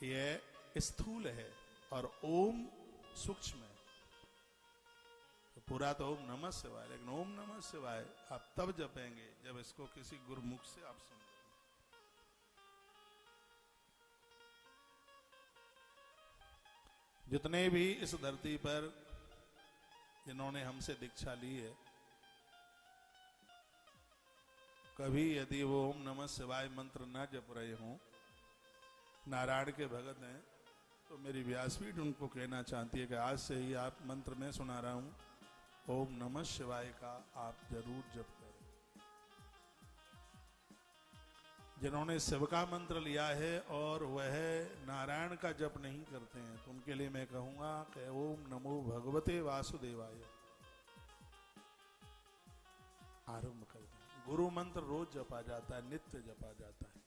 ये स्थूल है और ओम सूक्ष्म है। तो पूरा तो ओम नमः शिवाय, लेकिन ओम नमः शिवाय आप तब जपेंगे जब इसको किसी गुरुमुख से आप सुन। जितने भी इस धरती पर जिन्होंने हमसे दीक्षा ली है, कभी यदि वो ओम नमः शिवाय मंत्र न जप रहे हों, नारायण के भगत हैं, तो मेरी व्यासपीठ उनको कहना चाहती है कि आज से ही आप मंत्र में सुना रहा हूं, ओम नमः शिवाय का आप जरूर जप करें। जिन्होंने शिव का मंत्र लिया है और वह नारायण का जप नहीं करते हैं, तो उनके लिए मैं कहूंगा कि ओम नमो भगवते वासुदेवाय आरंभ कर दें। गुरु मंत्र रोज जपा जाता है, नित्य जपा जाता है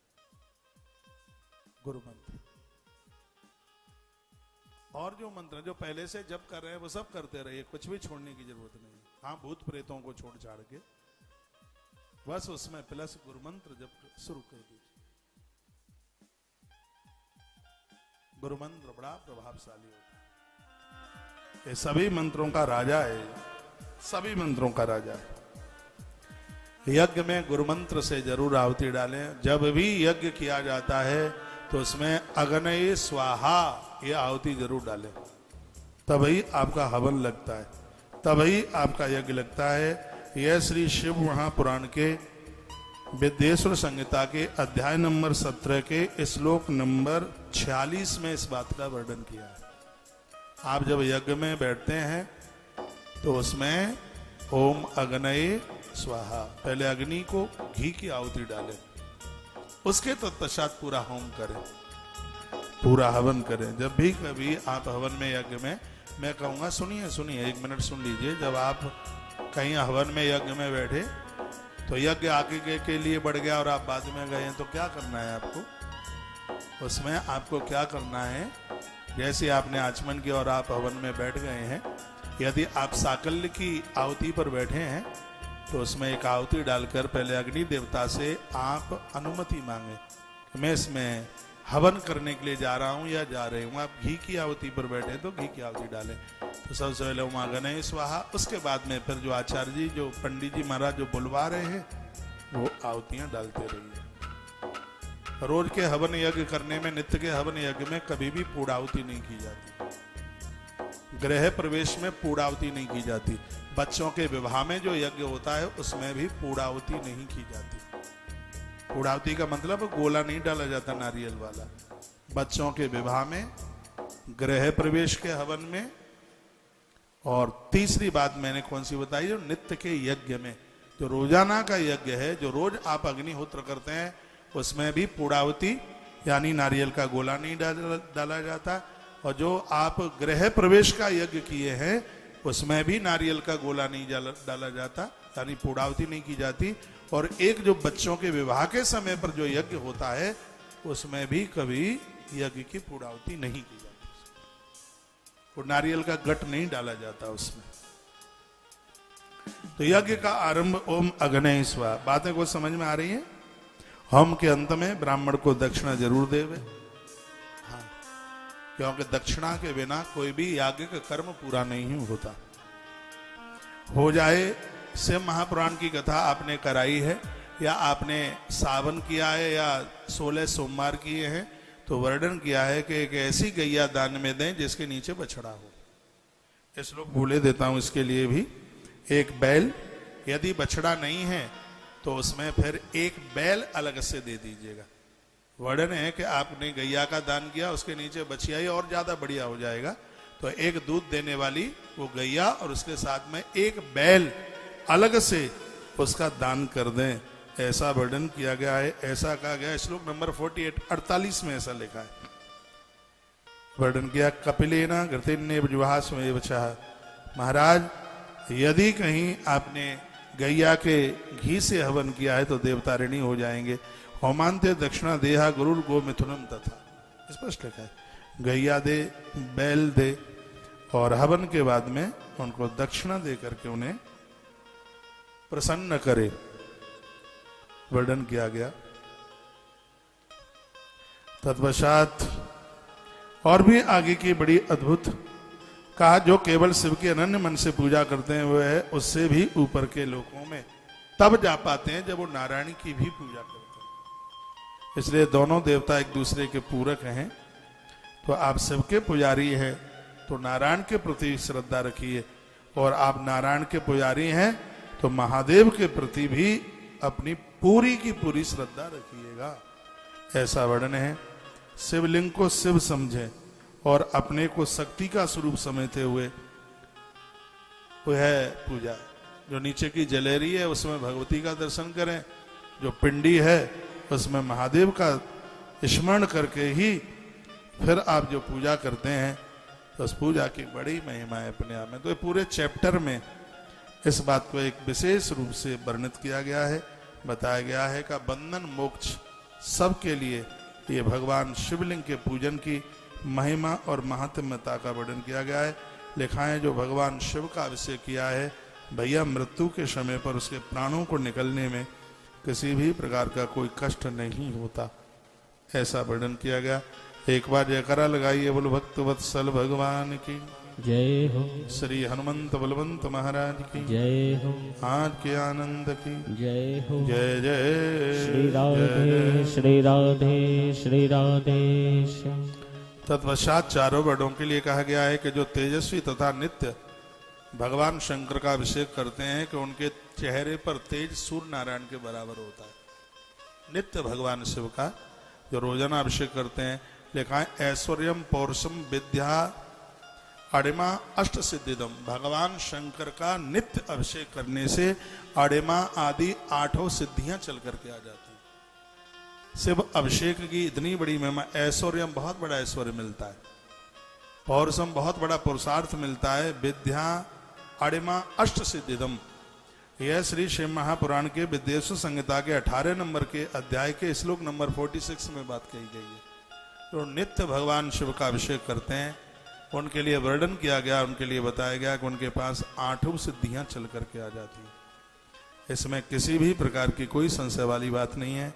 गुरु मंत्र। और जो मंत्र जो पहले से जप कर रहे हैं वो सब करते रहिए, कुछ भी छोड़ने की जरूरत नहीं। हाँ, भूत प्रेतों को छोड़ छाड़ के बस उसमें प्लस गुरु मंत्र जप शुरू कर दीजिए। गुरु मंत्र बड़ा प्रभावशाली होता है, ये सभी मंत्रों का राजा है, सभी मंत्रों का राजा है। यज्ञ में गुरु मंत्र से जरूर आहुति डालें। जब भी यज्ञ किया जाता है तो उसमें अग्नये स्वाहा ये आहुति जरूर डालें, तभी आपका हवन लगता है, तभी आपका यज्ञ लगता है। यह श्री शिव महापुराण के विद्येश्वर संहिता के अध्याय नंबर 17 के श्लोक नंबर 46 में इस बात का वर्णन किया है। आप जब यज्ञ में बैठते हैं तो उसमें ओम अग्नये स्वाहा, पहले अग्नि को घी की आहुति डालें, उसके तत्पश्चात पूरा होम करें, पूरा हवन करें। जब भी कभी आप हवन में यज्ञ में, मैं कहूंगा सुनिए सुनिए, एक मिनट सुन लीजिए। जब आप कहीं हवन में यज्ञ में बैठे तो यज्ञ आगे के लिए बढ़ गया और आप बाद में गए, तो क्या करना है आपको? उसमें आपको क्या करना है, जैसे आपने आचमन किया और आप हवन में बैठ गए हैं, यदि आप साकल्य की आहुति पर बैठे हैं तो उसमें एक आहुति डालकर पहले अग्नि देवता से आप अनुमति मांगे, मैं इसमें हवन करने के लिए जा रहा हूं या जा रही हूं। आप घी की आहुति पर बैठे तो घी की आहुति डालें, तो सबसे पहले ओम अग्नये स्वाहा, उसके बाद में फिर जो आचार्य जी, जो पंडित जी महाराज जो बुलवा रहे हैं, वो आहुतियां डालते रहिए। रोज के हवन यज्ञ करने में, नित्य के हवन यज्ञ में कभी भी पूर्णाहुति नहीं की जाती, गृह प्रवेश में पूर्णाहुति नहीं की जाती, बच्चों के विवाह में जो यज्ञ होता है उसमें भी पूर्णाहुति नहीं की जाती। पूर्णाहुति का मतलब गोला नहीं डाला जाता नारियल वाला। बच्चों के विवाह में, गृह प्रवेश के हवन में, और तीसरी बात मैंने कौन सी बताई, जो नित्य के यज्ञ में, जो रोजाना का यज्ञ है, जो रोज आप अग्निहोत्र करते हैं, उसमें भी पूर्णाहुति यानी नारियल का गोला नहीं डाला जाता। और जो आप गृह प्रवेश का यज्ञ किए हैं उसमें भी नारियल का गोला नहीं डाला जाता, यानी पूर्णाहुति नहीं की जाती। और एक जो बच्चों के विवाह के समय पर जो यज्ञ होता है उसमें भी कभी यज्ञ की पूर्णाहुति नहीं की जाती, और नारियल का गट नहीं डाला जाता उसमें। तो यज्ञ का आरंभ ओम अग्नये स्वाहा। बातें को समझ में आ रही हैं? होम के अंत में ब्राह्मण को दक्षिणा जरूर देवे, हाँ, क्योंकि दक्षिणा के बिना कोई भी याज्ञ का कर्म पूरा नहीं होता। हो जाए, शिव महापुराण की कथा आपने कराई है या आपने सावन किया है या 16 सोमवार किए हैं, तो वर्णन किया है कि एक ऐसी गैया दान में दें जिसके नीचे बछड़ा हो। इस लोग भूले देता हूं, इसके लिए भी एक बैल, यदि बछड़ा नहीं है तो उसमें फिर एक बैल अलग से दे दीजिएगा। वर्णन है कि आपने गैया का दान किया, उसके नीचे बछिया ही और ज्यादा बढ़िया हो जाएगा, तो एक दूध देने वाली वो गैया और उसके साथ में एक बैल अलग से उसका दान कर दें, ऐसा वर्णन किया गया है। ऐसा कहा गया श्लोक नंबर 48 में ऐसा लिखा है, वर्णन किया। कपिलेना घृतेन्य जुहास्मेव चः, महाराज यदि कहीं आपने गैया के घी से हवन किया है तो देवता ऋणी हो जाएंगे। होमांत्य दक्षिणा देहा गुरुर गो मिथुनम तथा, स्पष्ट लिखा है, गैया दे, बैल दे, और हवन के बाद में उनको दक्षिणा दे करके उन्हें प्रसन्न करे, वर्णन किया गया। तत्पश्चात और भी आगे की बड़ी अद्भुत कहा, जो केवल शिव के अनन्य मन से पूजा करते हैं वह उससे भी ऊपर के लोकों में तब जा पाते हैं जब वो नारायण की भी पूजा करते हैं। इसलिए दोनों देवता एक दूसरे के पूरक हैं। तो आप शिव के पुजारी हैं तो नारायण के प्रति श्रद्धा रखिए, और आप नारायण के पुजारी हैं तो महादेव के प्रति भी अपनी पूरी की पूरी श्रद्धा रखिएगा। ऐसा वर्णन है। शिवलिंग को शिव समझें और अपने को शक्ति का स्वरूप समझते हुए वह पूजा। जो नीचे की जलेरी है उसमें भगवती का दर्शन करें, जो पिंडी है उसमें महादेव का स्मरण करके ही फिर आप जो पूजा करते हैं तो उस पूजा की बड़ी महिमा है अपने आप में। तो पूरे चैप्टर में इस बात को एक विशेष रूप से वर्णित किया गया है, बताया गया है कि बंधन मोक्ष सबके लिए ये भगवान शिवलिंग के पूजन की महिमा और महात्म्यता का वर्णन किया गया है। लिखा है जो भगवान शिव का अभिषेक किया है भैया मृत्यु के समय पर उसके प्राणों को निकलने में किसी भी प्रकार का कोई कष्ट नहीं होता, ऐसा वर्णन किया गया। एक बार जयकारा लगाइए बोलो भक्त वत्सल भगवान की जय हो, श्री हनुमंत बलवंत महाराज की जय हो, आज के आनंद की जय हो। जय जय श्री राधे श्री राधे श्री राधे श्याम। तत्पश्चात चारों वर्णों के लिए कहा गया है कि जो तेजस्वी तथा नित्य भगवान शंकर का अभिषेक करते हैं कि उनके चेहरे पर तेज सूर्य नारायण के बराबर होता है। नित्य भगवान शिव का जो रोजाना अभिषेक करते हैं, लिखा है ऐश्वर्यम पौरुषम विद्या अड़िमा अष्ट सिद्धिदम। भगवान शंकर का नित्य अभिषेक करने से अड़िमा आदि 8 सिद्धियां चल करके आ जाती हैं। शिव अभिषेक की इतनी बड़ी महिमा। ऐश्वर्यम बहुत बड़ा ऐश्वर्य मिलता है, पौरुषम बहुत बड़ा पुरुषार्थ मिलता है, विद्या अड़िमा अष्ट सिद्धिदम। यह श्री शिव महापुराण के विद्येश्वर संहिता के 18 नंबर के अध्याय के श्लोक नंबर 46 में बात कही गई है। तो नित्य भगवान शिव का अभिषेक करते हैं उनके लिए वर्णन किया गया, उनके लिए बताया गया कि उनके पास 8 सिद्धियां चल करके आ जाती हैं। इसमें किसी भी प्रकार की कोई संशय वाली बात नहीं है।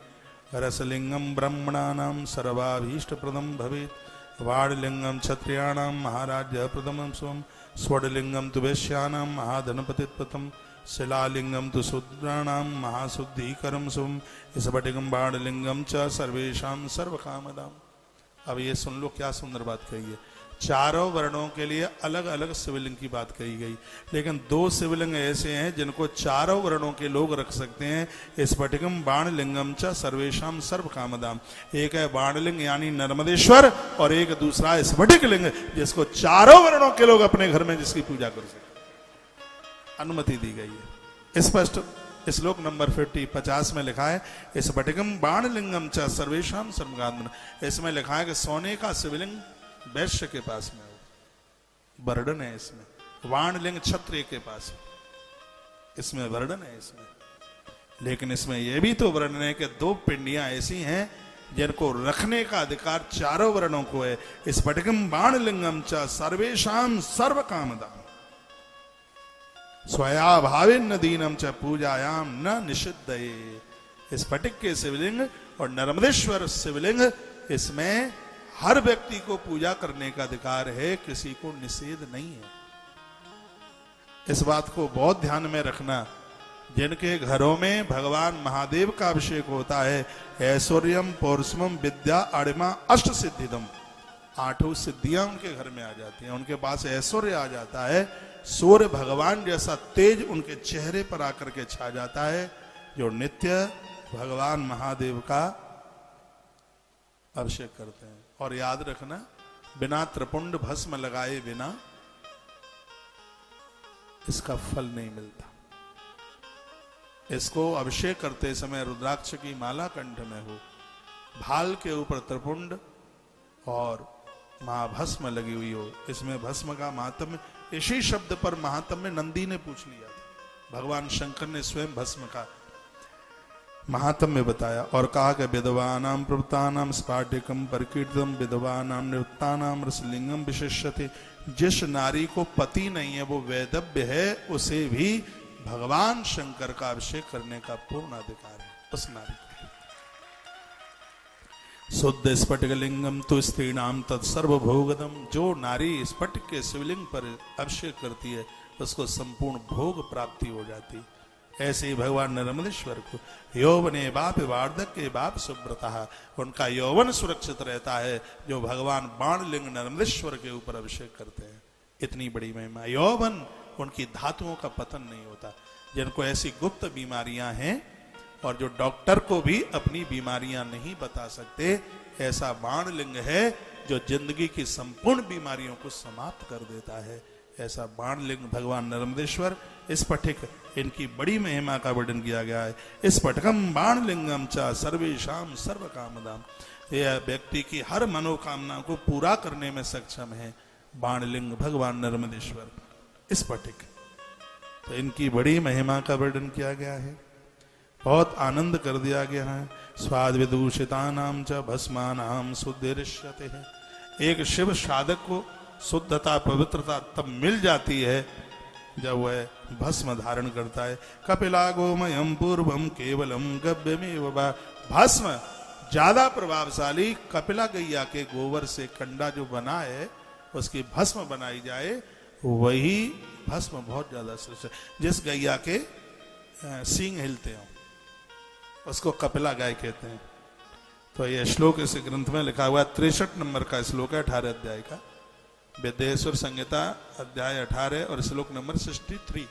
रसलिंगम ब्रह्मणानाम सर्वाभीष्ट प्रदम भवेत्, वाणलिंगम क्षत्रियाणाम महाराज्य प्रथमं स्वम, स्वडलिंगम तु वैश्यानाम महाधनपतित्वतम, शिलालिंगम तु शूद्राणाम महाशुद्धिकरम स्वम, स्फटिकम बाणलिंगम च सर्वेषां सर्वकामदाम। अब ये सुन लो क्या सुंदर बात कही है। चारों वर्णों के लिए अलग अलग शिवलिंग की बात कही गई, लेकिन 2 शिवलिंग ऐसे हैं जिनको चारों वर्णों के लोग रख सकते हैं। स्फटिकम बाणलिंगम च सर्वेशम सर्व कामदाम। एक है बाणलिंग यानी नर्मदेश्वर, और एक दूसरा स्फटिक लिंग जिसको चारों वर्णों के लोग अपने घर में जिसकी पूजा कर सकते, अनुमति दी गई है। स्पष्ट श्लोक नंबर 50 में लिखा है स्फटिकम बाणलिंगम च सर्वेशम सर्वकामदाम। इसमें लिखा है कि सोने का शिवलिंग वैश्य के पास में हो, वर्णन है इसमें। वाणलिंग क्षत्रिय के पास, इसमें वर्णन है इसमें। लेकिन इसमें यह भी तो वर्णन है कि 2 पिंडियां ऐसी हैं जिनको रखने का अधिकार चारों वर्णों को है। स्फटिकम बाणलिंगम च सर्वेशम सर्व कामदाम, स्वया भावेन दीनम च पूजायाम न निषिद्धये। स्फटिक के शिवलिंग और नर्मदेश्वर शिवलिंग, इसमें हर व्यक्ति को पूजा करने का अधिकार है, किसी को निषेध नहीं है। इस बात को बहुत ध्यान में रखना। जिनके घरों में भगवान महादेव का अभिषेक होता है, ऐश्वर्यम पौरुषम विद्या अड़िमा अष्ट सिद्धिदम, 8 सिद्धियां उनके घर में आ जाती हैं। उनके पास ऐश्वर्य आ जाता है, सूर्य भगवान जैसा तेज उनके चेहरे पर आकर के छा जाता है, जो नित्य भगवान महादेव का अभिषेक करते हैं। और याद रखना, बिना त्रिपुंड भस्म लगाए बिना इसका फल नहीं मिलता। इसको अभिषेक करते समय रुद्राक्ष की माला कंठ में हो, भाल के ऊपर त्रिपुंड और महाभस्म लगी हुई हो। इसमें भस्म का महात्म्य, इसी शब्द पर महात्म्य नंदी ने पूछ लिया था। भगवान शंकर ने स्वयं भस्म का महात्म्य बताया और कहा कि विधवानाम प्रवृत्तानाम स्फाटिकम परिकीर्तम विधवानाम निवृत्तानाम रसलिंगम विशिष्यते। जिस नारी को पति नहीं है वो वैधव्य है, उसे भी भगवान शंकर का अभिषेक करने का पूर्ण अधिकार है उस नारी को। शुद्ध स्फटिक लिंगम तो स्त्रीणाम तत्सर्वभोगदम। जो नारी स्फटिक के शिवलिंग पर अभिषेक करती है उसको संपूर्ण भोग प्राप्ति हो जाती है। ऐसे ही भगवान नर्मदेश्वर को यौवने बाप वार्धक्य बाप सुब्रता, उनका यौवन सुरक्षित रहता है जो भगवान बाणलिंग नर्मदेश्वर के ऊपर अभिषेक करते हैं। इतनी बड़ी महिमा यौवन, उनकी धातुओं का पतन नहीं होता। जिनको ऐसी गुप्त बीमारियां हैं और जो डॉक्टर को भी अपनी बीमारियां नहीं बता सकते, ऐसा बाणलिंग है जो जिंदगी की संपूर्ण बीमारियों को समाप्त कर देता है। ऐसा बाणलिंग भगवान नर्मदेश्वर स्फटिक, इनकी बड़ी महिमा का वर्णन किया गया है। स्फटिकम बाणलिंगम च सर्वेशाम सर्व कामदाम, यह व्यक्ति की हर मनोकामना को पूरा करने में सक्षम है। बाणलिंग भगवान नर्मदेश्वर स्फटिक, तो इनकी बड़ी महिमा का वर्णन किया गया है। बहुत आनंद कर दिया गया है। स्वाद विदूषिता नाम च भस्मा नाम शुद्धिष्यते है। एक शिव साधक को शुद्धता पवित्रता तब मिल जाती है जब वह भस्म धारण करता है। कपिला गोमयम पूर्वम केवलम गव्यमेव वा, भस्म ज्यादा प्रभावशाली कपिला गैया के गोबर से कंडा जो बना है उसकी भस्म बनाई जाए, वही भस्म बहुत ज्यादा श्रेष्ठ है। जिस गैया के सींग हिलते हो उसको कपिला गाय कहते हैं। तो यह श्लोक इस ग्रंथ में लिखा हुआ 63 नंबर का श्लोक है 18 अध्याय का, विद्येश्वर संहिता अध्याय 18 और श्लोक नंबर 63।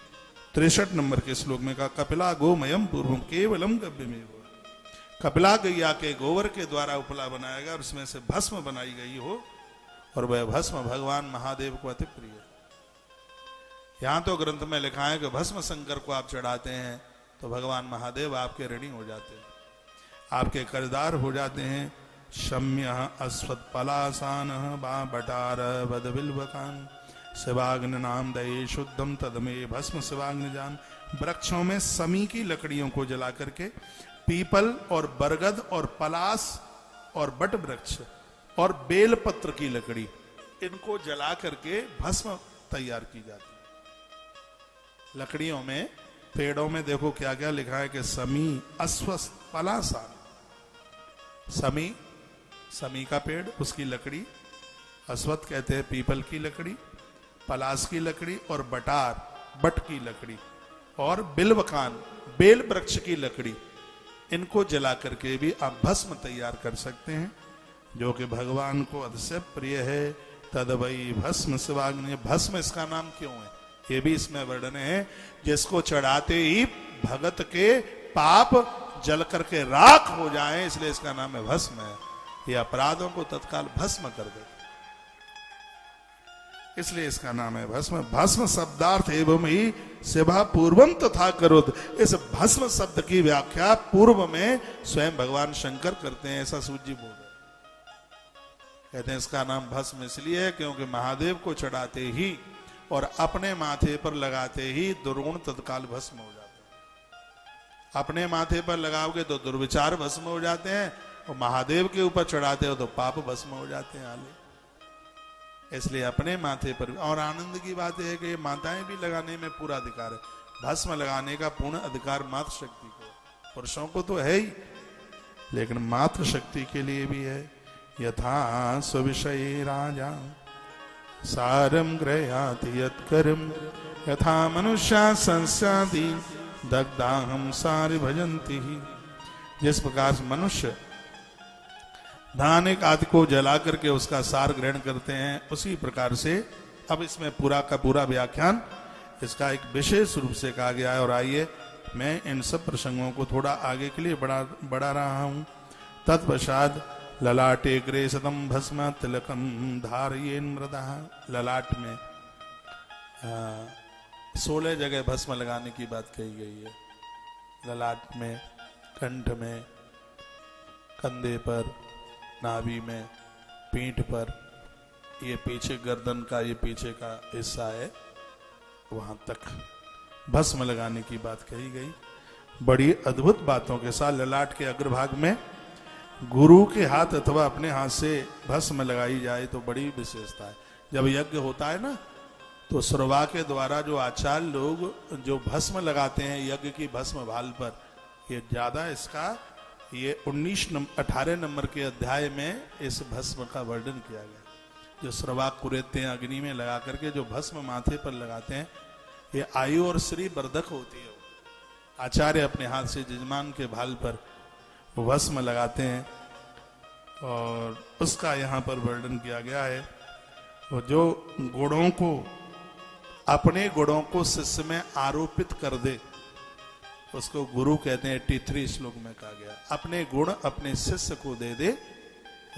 63 नंबर के श्लोक में कहा कपिला गोमयम पूर्वम केवलम गव्यमेव, कपिला गैया के गोबर के द्वारा उपला बनाया गया और उसमें से भस्म बनाई गई हो, और वह भस्म भगवान महादेव को अति प्रिय है। यहां तो ग्रंथ में लिखा है कि भस्म शंकर को आप चढ़ाते हैं तो भगवान महादेव आपके ऋणी हो जाते हैं, आपके कर्जदार हो जाते हैं। शम्य अश्वत पलासान बा बटार बद बिल्वकान शिवाग्नि नाम दये शुद्धम तदमे भस्म शिवाग्नि जान। वृक्षों में समी की लकड़ियों को जला करके, पीपल और बरगद और पलास और बट वृक्ष और बेलपत्र की लकड़ी, इनको जला करके भस्म तैयार की जाती है। लकड़ियों में, पेड़ों में देखो क्या क्या लिखा है कि समी अश्वत पलासान, समी समी का पेड़ उसकी लकड़ी, अश्वत्थ कहते हैं पीपल की लकड़ी, पलास की लकड़ी और बटार बट की लकड़ी और बिल्वकान बेल वृक्ष की लकड़ी, इनको जला करके भी आप भस्म तैयार कर सकते हैं जो कि भगवान को अतिशय प्रिय है। तदवई भस्म शिवाग्नि, भस्म इसका नाम क्यों है ये भी इसमें वर्णन है। जिसको चढ़ाते ही भगत के पाप जल करके राख हो जाए, इसलिए इसका नाम है भस्म है। ये अपराधों को तत्काल भस्म कर दे, इसलिए इसका नाम है भस्म। भस्म शब्दार्थ एवं ही सेवा पूर्वम तथा करोत, इस भस्म शब्द की व्याख्या पूर्व में स्वयं भगवान शंकर करते हैं, ऐसा सूत जी बोल रहे कहते हैं। इसका नाम भस्म इसलिए है क्योंकि महादेव को चढ़ाते ही और अपने माथे पर लगाते ही दुर्गुण तत्काल भस्म हो जाते हैं। अपने माथे पर लगाओगे तो दुर्विचार भस्म हो जाते हैं, और महादेव के ऊपर चढ़ाते हो तो पाप भस्म हो जाते हैं आले। इसलिए अपने माथे पर, और आनंद की बात है कि माताएं भी लगाने में पूरा अधिकार है। भस्म लगाने का पूर्ण अधिकार मातृ शक्ति को, पुरुषों को तो है ही, लेकिन मातृ शक्ति के लिए भी है। यथा स्विषय राजा सारम ग्रयाति यत्करम यथा मनुष्या संस्यादि दग्धाहम सारि भजन्ति ही। जिस प्रकार से मनुष्य धान आदि को जला करके उसका सार ग्रहण करते हैं, उसी प्रकार से अब इसमें पूरा का पूरा व्याख्यान इसका एक विशेष रूप से कहा गया है। और आइए मैं इन सब प्रसंगों को थोड़ा आगे के लिए बढ़ा रहा हूं। तत्पश्चात ललाटे ग्रे सदम भस्म तिलकम धारयेन मृदा, ललाट में 16 जगह भस्म लगाने की बात कही गई है। ललाट में, कंठ में, कंधे पर, नाभि में, पीठ पर, ये पीछे गर्दन का ये पीछे का हिस्सा है, वहां तक भस्म लगाने की बात कही गई। बड़ी अद्भुत बातों के साथ ललाट के अग्रभाग में गुरु के हाथ अथवा अपने हाथ से भस्म लगाई जाए तो बड़ी विशेषता है। जब यज्ञ होता है ना, तो श्रवा के द्वारा जो आचार्य लोग जो भस्म लगाते हैं यज्ञ की भस्म भाल पर, ये ज्यादा इसका ये 18 नंबर के अध्याय में इस भस्म का वर्णन किया गया। जो स्रवाक कुरेते हैं अग्नि में लगा करके जो भस्म माथे पर लगाते हैं, ये आयु और श्री वर्धक होती है। आचार्य अपने हाथ से जजमान के भाल पर वो भस्म लगाते हैं और उसका यहाँ पर वर्णन किया गया है। वो जो गुणों को, अपने गुणों को शिष्य में आरोपित कर दे, उसको गुरु कहते हैं। 83 श्लोक में कहा गया, अपने गुण अपने शिष्य को दे दे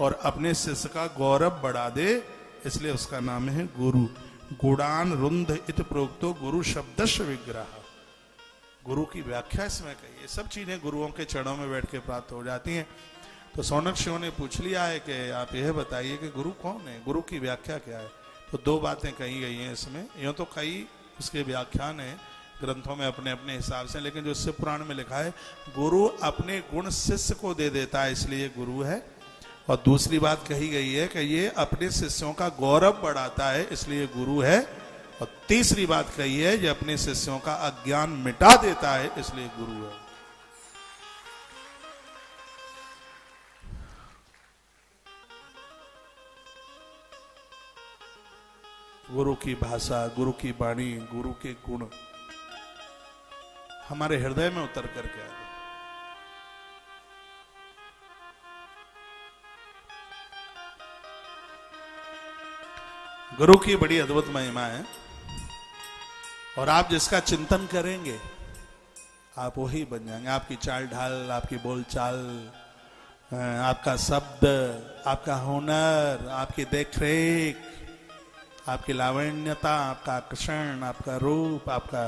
और अपने शिष्य का गौरव बढ़ा दे, इसलिए उसका नाम है गुरु। गुणान रुंध इत प्रोक्तो गुरु शब्दस्य विग्रह। गुरु की व्याख्या इसमें कही। ये सब चीजें गुरुओं के चरणों में बैठ के प्राप्त हो जाती हैं। तो सौनक शिव ने पूछ लिया है कि आप यह बताइए कि गुरु कौन है, गुरु की व्याख्या क्या है। तो दो बातें कही गई हैं इसमें। यूं तो कई उसके व्याख्यान है ग्रंथों में अपने अपने हिसाब से, लेकिन जो शिव पुराण में लिखा है, गुरु अपने गुण शिष्य को दे देता है, इसलिए गुरु है। और दूसरी बात कही गई है कि ये अपने शिष्यों का गौरव बढ़ाता है, इसलिए गुरु है। और तीसरी बात कही है, ये अपने शिष्यों का अज्ञान मिटा देता है, इसलिए गुरु है। गुरु की भाषा, गुरु की वाणी, गुरु के गुण हमारे हृदय में उतर करके आ गए। गुरु की बड़ी अद्भुत महिमा है और आप जिसका चिंतन करेंगे आप वही बन जाएंगे। आपकी चाल ढाल, आपकी बोलचाल, आपका शब्द, आपका हुनर, आपकी देखरेख, आपकी लावण्यता, आपका आकर्षण, आपका रूप, आपका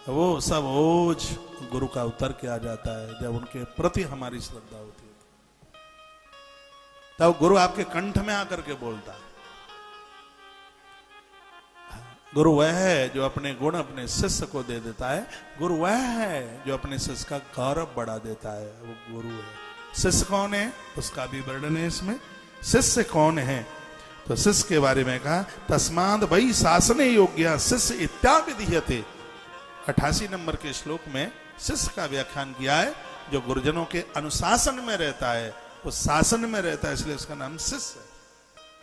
वो सब ओज गुरु का उतर के आ जाता है। जब उनके प्रति हमारी श्रद्धा होती है तब गुरु आपके कंठ में आकर के बोलता है। गुरु वह है जो अपने गुण अपने शिष्य को दे देता है। गुरु वह है जो अपने शिष्य का गौरव बढ़ा देता है, वो गुरु है। शिष्य कौन है उसका भी वर्णन है इसमें। शिष्य कौन है, तो शिष्य के बारे में कहा, तस्माद वही शासने योग्य शिष्य इत्याविधीयते। 88 नंबर के श्लोक में शिष्य का व्याख्यान किया है। जो गुरुजनों के अनुशासन में रहता है, वो शासन में रहता है, इसलिए उसका नाम शिष्य है।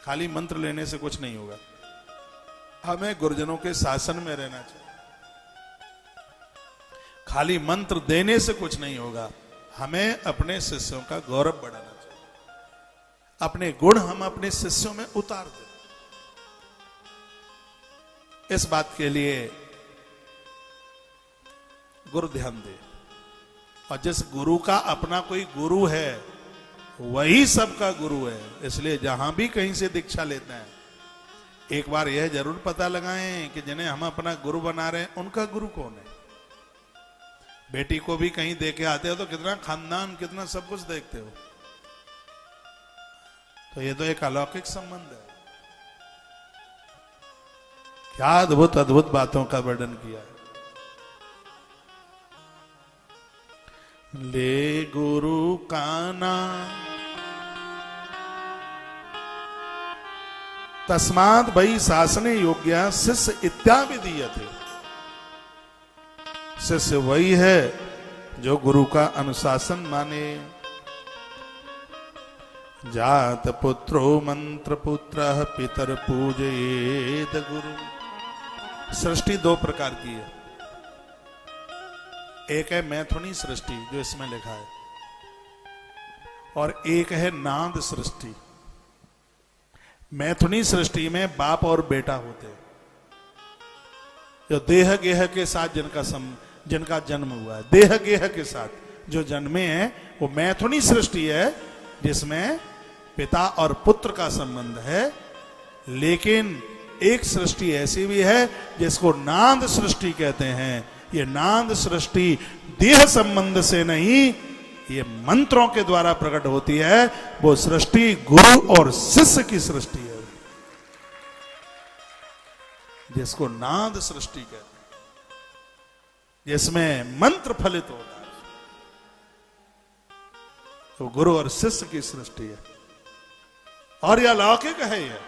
खाली मंत्र लेने से कुछ नहीं होगा, हमें गुरुजनों के शासन में रहना चाहिए। खाली मंत्र देने से कुछ नहीं होगा, हमें अपने शिष्यों का गौरव बढ़ाना चाहिए। अपने गुण हम अपने शिष्यों में उतार दें। इस बात के लिए गुरु ध्यान दे। और जिस गुरु का अपना कोई गुरु है वही सबका गुरु है। इसलिए जहां भी कहीं से दीक्षा लेते हैं, एक बार यह जरूर पता लगाएं कि जिन्हें हम अपना गुरु बना रहे हैं उनका गुरु कौन है। बेटी को भी कहीं दे के आते हो तो कितना खानदान, कितना सब कुछ देखते हो। तो ये तो एक अलौकिक संबंध है। क्या अद्भुत अद्भुत बातों का वर्णन किया है। ले गुरु का नाम तस्माद वही शासने योग्य शिष्य इत्याविधीयते। शिष्य वही है जो गुरु का अनुशासन माने। जात पुत्रो मंत्र पुत्र पितर पूजयेद गुरु। सृष्टि दो प्रकार की है। एक है मैथुनी सृष्टि जो इसमें लिखा है, और एक है नाद सृष्टि। मैथुनी सृष्टि में बाप और बेटा होते हैं, जो देह गेह के साथ जिनका जन्म हुआ है, देह गेह के साथ जो जन्मे हैं, वो मैथुनी सृष्टि है जिसमें पिता और पुत्र का संबंध है। लेकिन एक सृष्टि ऐसी भी है जिसको नाद सृष्टि कहते हैं। ये नाद सृष्टि देह संबंध से नहीं, ये मंत्रों के द्वारा प्रकट होती है। वो सृष्टि गुरु और शिष्य की सृष्टि है, जिसको नाद सृष्टि कहते हैं, जिसमें मंत्र फलित होता है। तो गुरु और शिष्य की सृष्टि है और यह अलौकिक है। यह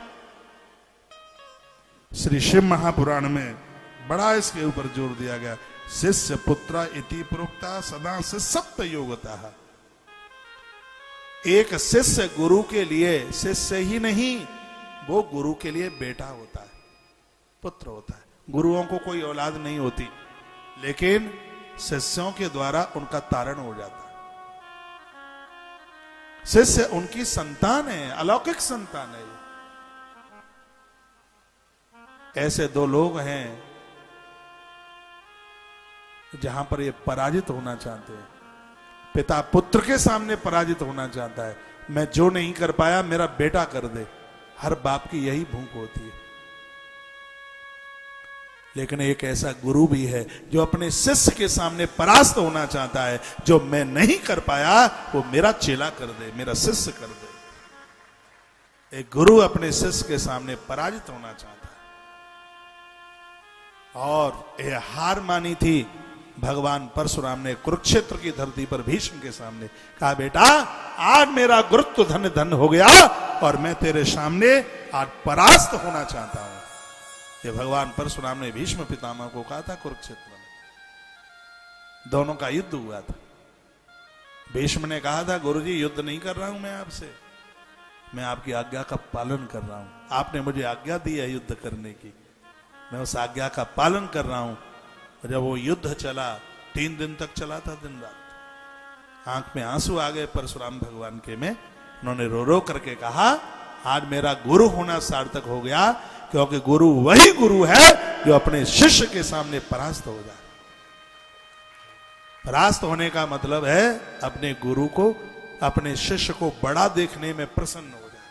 श्री शिव महापुराण में बड़ा इसके ऊपर जोर दिया गया। शिष्य पुत्र इति प्रोक्ता सदा से सप्त योगता। एक शिष्य गुरु के लिए शिष्य ही नहीं, वो गुरु के लिए बेटा होता है, पुत्र होता है। गुरुओं को कोई औलाद नहीं होती, लेकिन शिष्यों के द्वारा उनका तारण हो जाता है। शिष्य उनकी संतान है, अलौकिक संतान है। ऐसे दो लोग हैं जहां पर ये पराजित होना चाहते हैं। पिता पुत्र के सामने पराजित होना चाहता है, मैं जो नहीं कर पाया मेरा बेटा कर दे। हर बाप की यही भूख होती है। लेकिन एक ऐसा गुरु भी है जो अपने शिष्य के सामने परास्त होना चाहता है, जो मैं नहीं कर पाया वो मेरा चेला कर दे, मेरा शिष्य कर दे। एक गुरु अपने शिष्य के सामने पराजित होना चाहता है। और यह हार मानी थी भगवान परशुराम ने कुरुक्षेत्र की धरती पर भीष्म के सामने। कहा, बेटा आज मेरा गुरुत्व धन धन हो गया और मैं तेरे सामने आज परास्त होना चाहता हूं। ये भगवान परशुराम ने भीष्म पितामह को कहा था कुरुक्षेत्र में। दोनों का युद्ध हुआ था। भीष्म ने कहा था, गुरुजी युद्ध नहीं कर रहा हूं मैं आपसे, मैं आपकी आज्ञा का पालन कर रहा हूं। आपने मुझे आज्ञा दी है युद्ध करने की, मैं उस आज्ञा का पालन कर रहा हूं। जब वो युद्ध चला, 3 दिन तक चला था, दिन रात, आंख में आंसू आ गए परशुराम भगवान के में। उन्होंने रो रो करके कहा, आज मेरा गुरु होना सार्थक हो गया, क्योंकि गुरु वही गुरु है जो अपने शिष्य के सामने परास्त हो जाए। परास्त होने का मतलब है अपने गुरु को, अपने शिष्य को बड़ा देखने में प्रसन्न हो जाए।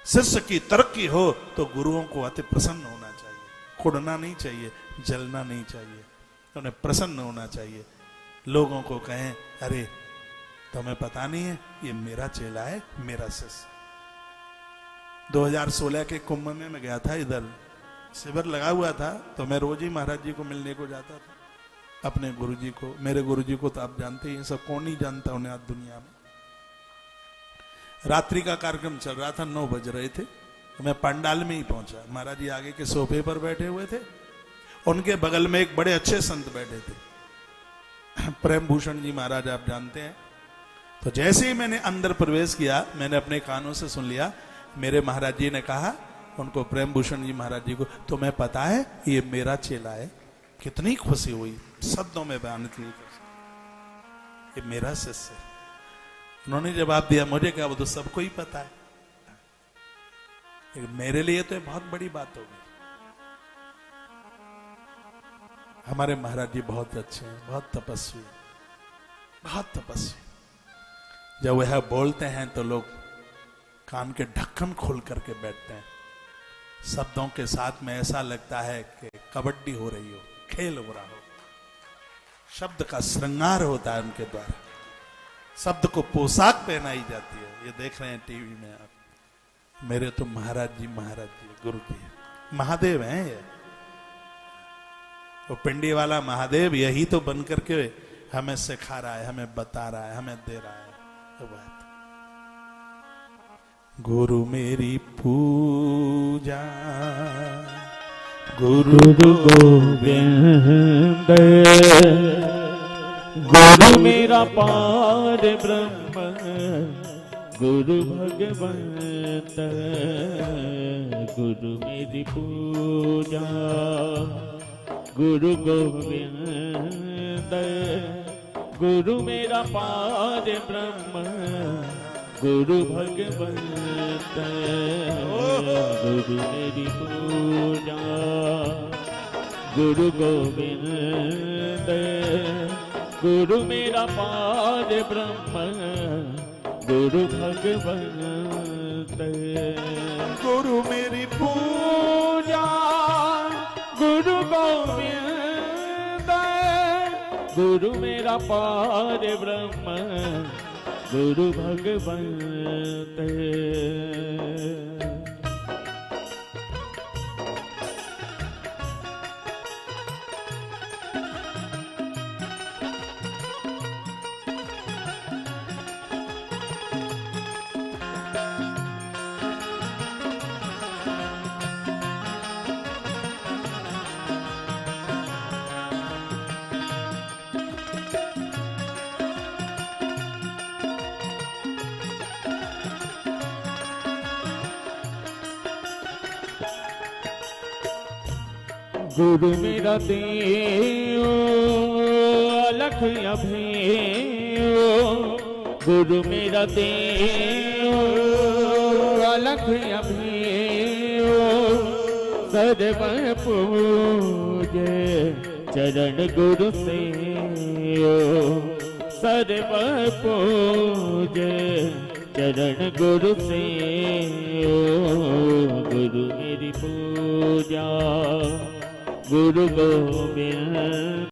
शिष्य की तरक्की हो तो गुरुओं को अति प्रसन्न होना चाहिए, कुड़ना नहीं चाहिए, जलना नहीं चाहिए, उन्हें प्रसन्न होना चाहिए। लोगों को कहें, अरे तुम्हें पता नहीं है ये मेरा चेला है, मेरा शिष्य। 2016 के कुंभ में मैं गया था, इधर शिविर लगा हुआ था, तो मैं रोज ही महाराज जी को मिलने को जाता था, अपने गुरुजी को। मेरे गुरुजी को तो आप जानते ही, सब कौन नहीं जानता उन्हें आज दुनिया में। रात्रि का कार्यक्रम चल रहा था, 9 बज रहे थे, मैं पंडाल में ही पहुंचा। महाराज जी आगे के सोफे पर बैठे हुए थे, उनके बगल में एक बड़े अच्छे संत बैठे थे, प्रेम भूषण जी महाराज, आप जानते हैं। तो जैसे ही मैंने अंदर प्रवेश किया, मैंने अपने कानों से सुन लिया, मेरे महाराज जी ने कहा उनको, प्रेम भूषण जी महाराज जी को, तुम्हें पता है ये मेरा चेला है। कितनी खुशी हुई, शब्दों में बयान नहीं कर सकते, ये मेरा शिष्य है। उन्होंने जवाब दिया, मुझे क्या, वो तो सबको ही पता है, लेकिन मेरे लिए तो ये बहुत बड़ी बात होगी। हमारे महाराज जी बहुत अच्छे हैं, बहुत तपस्वी, बहुत तपस्वी। जब वह बोलते हैं तो लोग कान के ढक्कन खोल करके बैठते हैं। शब्दों के साथ में ऐसा लगता है कि कबड्डी हो रही हो, खेल हो रहा हो। शब्द का श्रृंगार होता है उनके द्वारा, शब्द को पोशाक पहनाई जाती है। ये देख रहे हैं टीवी में आप, मेरे तो महाराज जी गुरु जी महादेव हैं। ये वो पिंडी वाला महादेव यही तो बन करके हमें सिखा रहा है, हमें बता रहा है, हमें दे रहा है। तो बात, गुरु मेरी पूजा, गुरु गोविंद, गुरु मेरा पार ब्रह्म, गुरु भगवंत, गुरु मेरी पूजा, गुरु गोविंद, गुरु मेरा पार ब्रह्म, गुरु भगवंत, गुरु मेरी पूजा, गुरु गोविंद, गुरु मेरा पार ब्रह्म, गुरु भगवंत, गुरु मेरी पूजा, गुरु गोविंद, गुरु मेरा पार ब्रह्म, गुरु भगवंत। गुरु मेरा देव अलख अभेयो, गुरु मेरा देव अलख अभेयो, सर्व पूजे चरण गुरु सेयो, सर्व पूजे चरण गुरु सेयो, गुरु मेरी पूजा गुरु गोविंद।